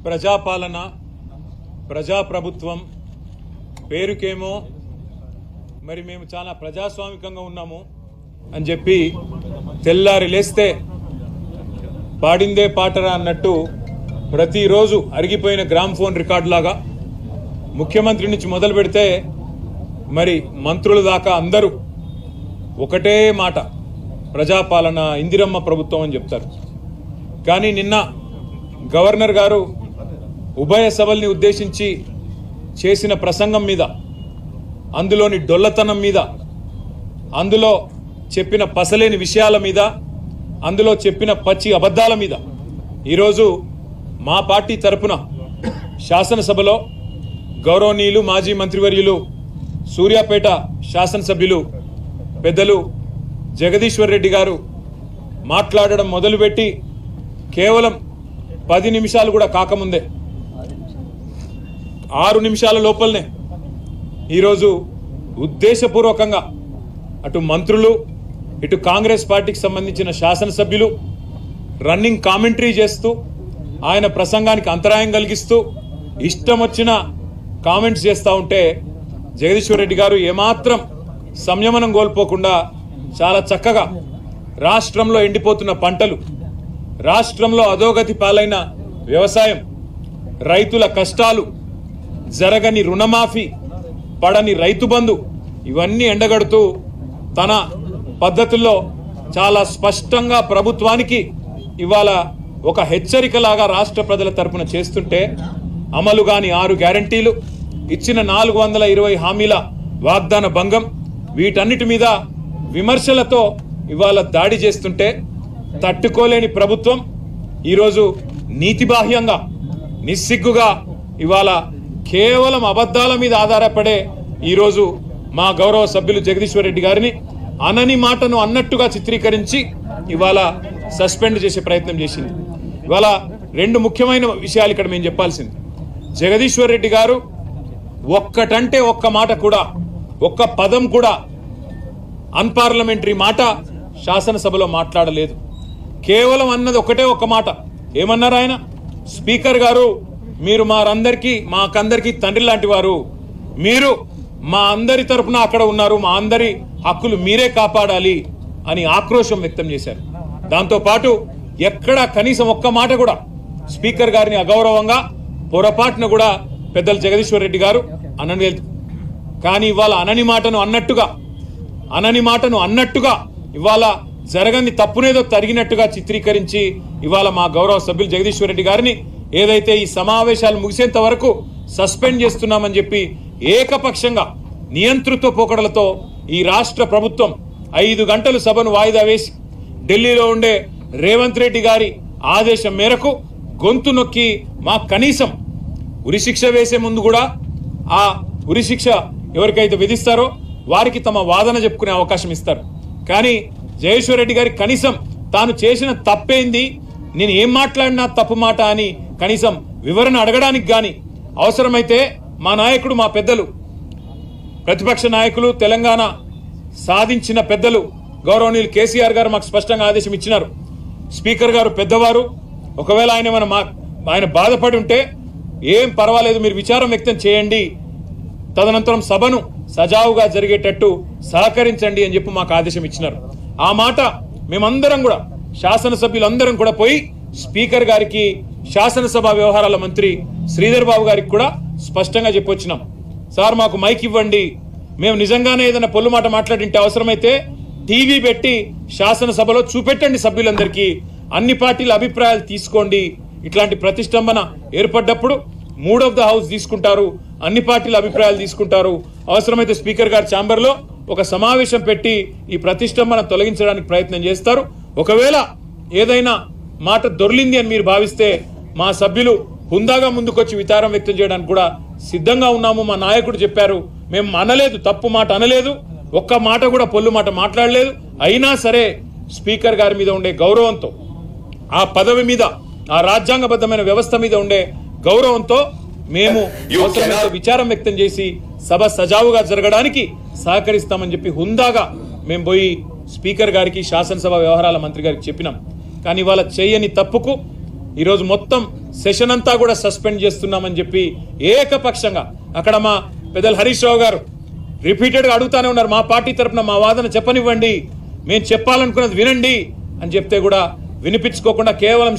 ప్రజాపాలన ప్రజాప్రభుత్వం పేరుకేమో మరి మేము చాలా ప్రజాస్వామికంగా ఉన్నాము అని చెప్పి తెల్లారి లేస్తే పాడిందే పాటరా అన్నట్టు ప్రతిరోజు అరిగిపోయిన గ్రామ్ఫోన్ రికార్డు లాగా ముఖ్యమంత్రి నుంచి మొదలు పెడితే మరి మంత్రుల దాకా అందరూ ఒకటే మాట ప్రజాపాలన ఇందిరమ్మ ప్రభుత్వం అని చెప్తారు. కానీ నిన్న గవర్నర్ గారు ఉభయ సభల్ని ఉద్దేశించి చేసిన ప్రసంగం మీద, అందులోని డొల్లతనం మీద, అందులో చెప్పిన పసలేని విషయాల మీద, అందులో చెప్పిన పచ్చి అబద్ధాల మీద ఈరోజు మా పార్టీ తరపున శాసనసభలో గౌరవనీయులు మాజీ మంత్రివర్యులు సూర్యాపేట శాసనసభ్యులు పెద్దలు జగదీశ్వర్ రెడ్డి గారు మాట్లాడడం మొదలుపెట్టి కేవలం 10 నిమిషాలు కూడా కాకముందే 6 నిమిషాల లోపలనే ఈరోజు ఉద్దేశపూర్వకంగా అటు మంత్రులు ఇటు కాంగ్రెస్ పార్టీకి సంబంధించిన శాసనసభ్యులు రన్నింగ్ కామెంటరీ చేస్తూ ఆయన ప్రసంగానికి అంతరాయం కలిగిస్తూ ఇష్టం వచ్చిన కామెంట్స్ చేస్తూ ఉంటే జగదీశ్వర్ రెడ్డి గారు ఏమాత్రం సంయమనం కోల్పోకుండా చాలా చక్కగా రాష్ట్రంలో ఎండిపోతున్న పంటలు, రాష్ట్రంలో అధోగతి పాలైన వ్యవసాయం, రైతుల కష్టాలు, జరగని రుణమాఫీ, పడని రైతు బంధు ఇవన్నీ ఎండగడుతూ తన పద్ధతుల్లో చాలా స్పష్టంగా ప్రభుత్వానికి ఇవాళ ఒక హెచ్చరికలాగా రాష్ట్ర ప్రజల తరపున చేస్తుంటే అమలు కాని 6 గ్యారంటీలు, ఇచ్చిన 420 హామీల వాగ్దాన భంగం, వీటన్నిటి మీద విమర్శలతో ఇవాళ దాడి చేస్తుంటే తట్టుకోలేని ప్రభుత్వం ఈరోజు నీతిబాహ్యంగా నిస్సిగ్గుగా ఇవాళ కేవలం అబద్ధాల మీద ఆధారపడే ఈరోజు మా గౌరవ సభ్యులు జగదీశ్వర్ రెడ్డి గారిని అనని మాటను అన్నట్టుగా చిత్రీకరించి ఇవాళ సస్పెండ్ చేసే ప్రయత్నం చేసింది. ఇవాళ 2 ముఖ్యమైన విషయాలు ఇక్కడ మేము చెప్పాల్సింది. జగదీశ్వర్ రెడ్డి గారు ఒక్కటంటే ఒక్క మాట కూడా, ఒక్క పదం కూడా అన్పార్లమెంటరీ మాట శాసనసభలో మాట్లాడలేదు. కేవలం అన్నది ఒకటే ఒక్క మాట. ఏమన్నారు ఆయన? స్పీకర్ గారు, మీరు మాకందరికీ తండ్రి లాంటి వారు, మీరు మా అందరి తరపున అక్కడ ఉన్నారు, మా అందరి హక్కులు మీరే కాపాడాలి అని ఆక్రోశం వ్యక్తం చేశారు. దాంతోపాటు ఎక్కడా కనీసం ఒక్క మాట కూడా స్పీకర్ గారిని అగౌరవంగా పొరపాటున కూడా పెద్దలు జగదీశ్వర్ రెడ్డి గారు అనలేదు. కానీ ఇవాళ అనని మాటను అన్నట్టుగా ఇవాళ జరగని తప్పునేదో తరిగినట్టుగా చిత్రీకరించి ఇవాళ మా గౌరవ సభ్యులు జగదీశ్వర్ రెడ్డి గారిని ఏదైతే ఈ సమావేశాలు ముగిసేంత వరకు సస్పెండ్ చేస్తున్నామని చెప్పి ఏకపక్షంగా నియంతృత్వ పోకడలతో ఈ రాష్ట్ర ప్రభుత్వం 5 గంటలు సభను వాయిదా వేసి ఢిల్లీలో ఉండే రేవంత్ రెడ్డి గారి ఆదేశం మేరకు గొంతు నొక్కి మా కనీసం ఉరిశిక్ష వేసే ముందు కూడా ఆ ఉరిశిక్ష ఎవరికైతే విధిస్తారో వారికి తమ వాదన చెప్పుకునే అవకాశం ఇస్తారు. కానీ జగదీశ్వర్ రెడ్డి గారి కనీసం తాను చేసిన తప్పేంది, నేను ఏం మాట్లాడినా తప్పు మాట అని కనీసం వివరణ అడగడానికి గాని, అవసరమైతే మా నాయకుడు, మా పెద్దలు, ప్రతిపక్ష నాయకులు, తెలంగాణ సాధించిన పెద్దలు గౌరవనీయులు కేసీఆర్ గారు మాకు స్పష్టంగా ఆదేశం ఇచ్చినారు. స్పీకర్ గారు పెద్దవారు, ఒకవేళ ఆయన బాధపడి ఉంటే ఏం పర్వాలేదు, మీరు విచారం వ్యక్తం చేయండి, తదనంతరం సభను సజావుగా జరిగేటట్టు సహకరించండి అని చెప్పి మాకు ఆదేశం ఇచ్చినారు. ఆ మాట మేమందరం కూడా, శాసనసభ్యులందరం కూడా పోయి స్పీకర్ గారికి, శాసనసభ వ్యవహారాల మంత్రి శ్రీధర్ బాబు గారికి కూడా స్పష్టంగా చెప్పొచ్చినాం. సార్, మాకు మైక్ ఇవ్వండి, మేము నిజంగానే ఏదైనా పొల్లు మాట మాట్లాడింటే అవసరమైతే టీవీ పెట్టి శాసనసభలో చూపెట్టండి సభ్యులందరికీ, అన్ని పార్టీల అభిప్రాయాలు తీసుకోండి. ఇట్లాంటి ప్రతిష్టంభన ఏర్పడ్డప్పుడు 3 ఆఫ్ ద హౌస్ తీసుకుంటారు, అన్ని పార్టీల అభిప్రాయాలు తీసుకుంటారు. అవసరమైతే స్పీకర్ గారి ఛాంబర్లో ఒక సమావేశం పెట్టి ఈ ప్రతిష్టంభన తొలగించడానికి ప్రయత్నం చేస్తారు. ఒకవేళ ఏదైనా మాట దొర్లింది అని మీరు భావిస్తే మా సభ్యులు హుందాగా ముందుకొచ్చి విచారం వ్యక్తం చేయడానికి కూడా సిద్ధంగా ఉన్నాము. మా నాయకుడు చెప్పారు, మేము అనలేదు, తప్పు మాట అనలేదు, ఒక్క మాట కూడా పొల్లు మాట మాట్లాడలేదు. అయినా సరే స్పీకర్ గారి మీద ఉండే గౌరవంతో, ఆ పదవి మీద, ఆ రాజ్యాంగబద్ధమైన వ్యవస్థ మీద ఉండే గౌరవంతో మేము అవసరమైన విచారం వ్యక్తం చేసి సభ సజావుగా జరగడానికి సహకరిస్తామని చెప్పి హుందాగా మేము పోయి స్పీకర్ గారికి, శాసనసభ వ్యవహారాల మంత్రి గారికి చెప్పినాం. కానీ ఇవాళ చేయని తప్పుకు ఈరోజు మొత్తం సెషన్ అంతా కూడా సస్పెండ్ చేస్తున్నామని చెప్పి ఏకపక్షంగా అక్కడ మా పెద్దలు హరీష్ రావు గారు రిపీటెడ్గా అడుగుతానే ఉన్నారు, మా పార్టీ తరఫున మా వాదన చెప్పనివ్వండి, మేము చెప్పాలనుకున్నది వినండి అని చెప్తే కూడా వినిపించుకోకుండా కేవలం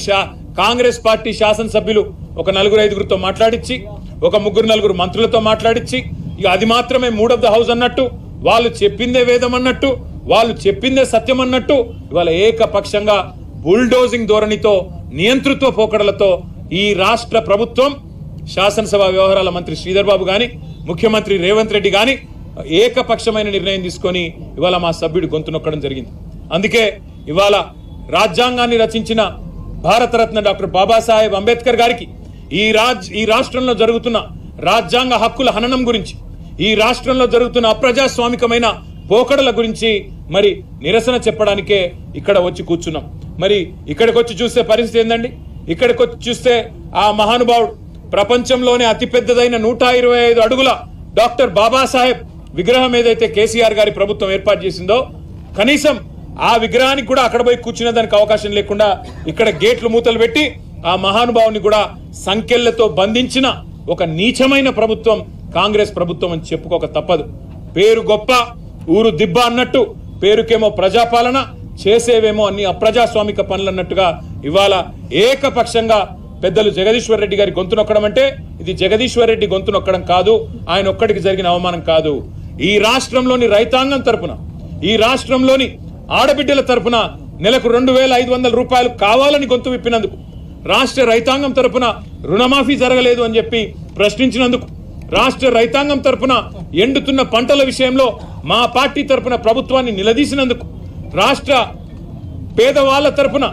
కాంగ్రెస్ పార్టీ శాసనసభ్యులు ఒక 4-5 మాట్లాడించి, ఒక 3-4 మంత్రులతో మాట్లాడించి, ఇక అది మాత్రమే మూడ్ ఆఫ్ ద హౌస్ అన్నట్టు, వాళ్ళు చెప్పిందే వేదం అన్నట్టు, వాళ్ళు చెప్పిందే సత్యం అన్నట్టు ఇవాళ ఏకపక్షంగా బుల్డోజింగ్ ధోరణితో, నియంతృత్వ పోకడలతో ఈ రాష్ట్ర ప్రభుత్వం, శాసనసభ వ్యవహారాల మంత్రి శ్రీధర్ బాబు గాని, ముఖ్యమంత్రి రేవంత్ రెడ్డి గాని ఏకపక్షమైన నిర్ణయం తీసుకొని ఇవాళ మా సభ్యుడు గొంతు నొక్కడం జరిగింది. అందుకే ఇవాళ రాజ్యాంగాన్ని రచించిన భారతరత్న డాక్టర్ బాబాసాహెబ్ అంబేద్కర్ గారికి ఈ రాష్ట్రంలో జరుగుతున్న రాజ్యాంగ హక్కుల హననం గురించి, ఈ రాష్ట్రంలో జరుగుతున్న అప్రజాస్వామికమైన పోకడల గురించి మరి నిరసన చెప్పడానికే ఇక్కడ వచ్చి కూర్చున్నాం. మరి ఇక్కడికి వచ్చి చూస్తే పరిస్థితి ఏందండి? ఇక్కడికి వచ్చి చూస్తే ఆ మహానుభావుడు ప్రపంచంలోనే అతిపెద్దదైన 125 అడుగుల డాక్టర్ బాబాసాహెబ్ విగ్రహం ఏదైతే కేసీఆర్ గారి ప్రభుత్వం ఏర్పాటు చేసిందో, కనీసం ఆ విగ్రహానికి కూడా అక్కడ పోయి కూర్చునే దానికి అవకాశం లేకుండా ఇక్కడ గేట్లు మూతలు పెట్టి ఆ మహానుభావుని కూడా సంకెళ్లతో బంధించిన ఒక నీచమైన ప్రభుత్వం కాంగ్రెస్ ప్రభుత్వం అని చెప్పుకోక తప్పదు. పేరు గొప్ప ఊరు దిబ్బ అన్నట్టు, పేరుకేమో ప్రజాపాలన, చేసేవేమో అన్ని అప్రజాస్వామిక పనులు అన్నట్టుగా ఇవాళ ఏకపక్షంగా పెద్దలు జగదీశ్వర్ రెడ్డి గారి గొంతు నొక్కడం అంటే ఇది జగదీశ్వర్ రెడ్డి గొంతు నొక్కడం కాదు, ఆయన ఒక్కడికి జరిగిన అవమానం కాదు. ఈ రాష్ట్రంలోని రైతాంగం తరపున, ఈ రాష్ట్రంలోని ఆడబిడ్డల తరపున నెలకు 2,500 రూపాయలు కావాలని గొంతు విప్పినందుకు, రాష్ట్ర రైతాంగం తరపున రుణమాఫీ జరగలేదు అని చెప్పి ప్రశ్నించినందుకు, రాష్ట్ర రైతాంగం తరపున ఎండుతున్న పంటల విషయంలో మా పార్టీ తరపున ప్రభుత్వాన్ని నిలదీసినందుకు, రాష్ట్ర పేదవాళ్ల తరపున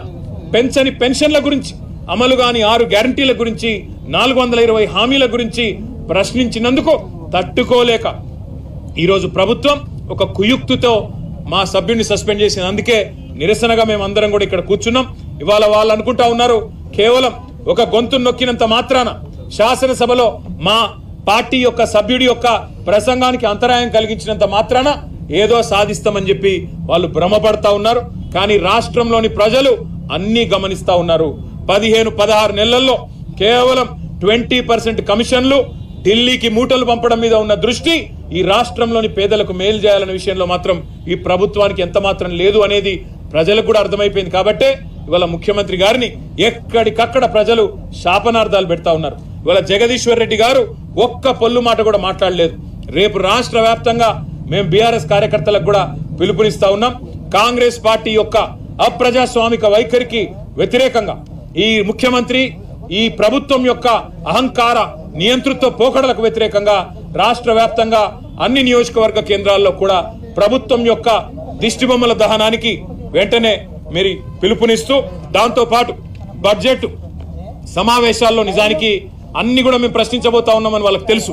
పెంచని పెన్షన్ల గురించి, అమలు కాని 6 గ్యారంటీల గురించి, 420 హామీల గురించి ప్రశ్నించినందుకు తట్టుకోలేక ఈరోజు ప్రభుత్వం ఒక కుయుక్తితో మా సభ్యుడిని సస్పెండ్ చేసింది. అందుకే నిరసనగా మేమందరం కూడా ఇక్కడ కూర్చున్నాం. ఇవాళ వాళ్ళు అనుకుంటా ఉన్నారు కేవలం ఒక గొంతు నొక్కినంత మాత్రాన, శాసనసభలో మా పార్టీ యొక్క సభ్యుడి యొక్క ప్రసంగానికి అంతరాయం కలిగించినంత మాత్రాన ఏదో సాధిస్తామని చెప్పి వాళ్ళు భ్రమపడతా ఉన్నారు. కానీ రాష్ట్రంలోని ప్రజలు అన్ని గమనిస్తా ఉన్నారు. 15-16 నెలల్లో కేవలం 20% కమిషన్లు, ఢిల్లీకి మూటలు పంపడం మీద ఉన్న దృష్టి ఈ రాష్ట్రంలోని పేదలకు మేలు చేయాలనే విషయంలో మాత్రం ఈ ప్రభుత్వానికి ఎంత మాత్రం లేదు అనేది ప్రజలకు కూడా అర్థమైపోయింది. కాబట్టే ఇవాళ ముఖ్యమంత్రి గారిని ఎక్కడికక్కడ ప్రజలు శాపనార్థాలు పెడతా ఉన్నారు. ఇవాళ జగదీశ్వర్ రెడ్డి గారు ఒక్క పొల్లు మాట కూడా మాట్లాడలేదు. రేపు రాష్ట్ర వ్యాప్తంగా మేము బీఆర్ఎస్ కార్యకర్తలకు కూడా పిలుపునిస్తా ఉన్నాం. కాంగ్రెస్ పార్టీ యొక్క అప్రజాస్వామిక వైఖరికి వ్యతిరేకంగా, ఈ ముఖ్యమంత్రి, ఈ ప్రభుత్వం యొక్క అహంకార నియంతృత్వ పోకడలకు వ్యతిరేకంగా రాష్ట్ర వ్యాప్తంగా అన్ని నియోజకవర్గ కేంద్రాల్లో కూడా ప్రభుత్వం యొక్క దిష్టిబొమ్మల దహనానికి వెంటనే మీరు పిలుపునిస్తూ, దాంతో పాటు బడ్జెట్ సమావేశాల్లో నిజానికి అన్ని కూడా మేము ప్రశ్నించబోతా ఉన్నామని వాళ్ళకి తెలుసు.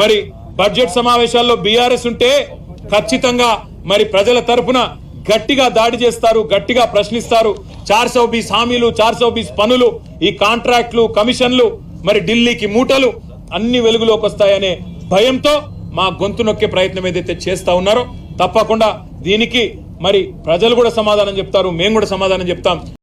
మరి బడ్జెట్ సమావేశాల్లో బీఆర్ఎస్ ఉంటే ఖచ్చితంగా మరి ప్రజల తరపున గట్టిగా దాడి చేస్తారు, గట్టిగా ప్రశ్నిస్తారు. 420 హామీలు, 420 పనులు, ఈ కాంట్రాక్ట్లు, కమిషన్లు, మరి ఢిల్లీకి మూటలు అన్ని వెలుగులోకి వస్తాయనే భయంతో మా గొంతు నొక్కే ప్రయత్నం ఏదైతే చేస్తా ఉన్నారో తప్పకుండా దీనికి మరి ప్రజలు కూడా సమాధానం చెప్తారు, మేము కూడా సమాధానం చెప్తాం.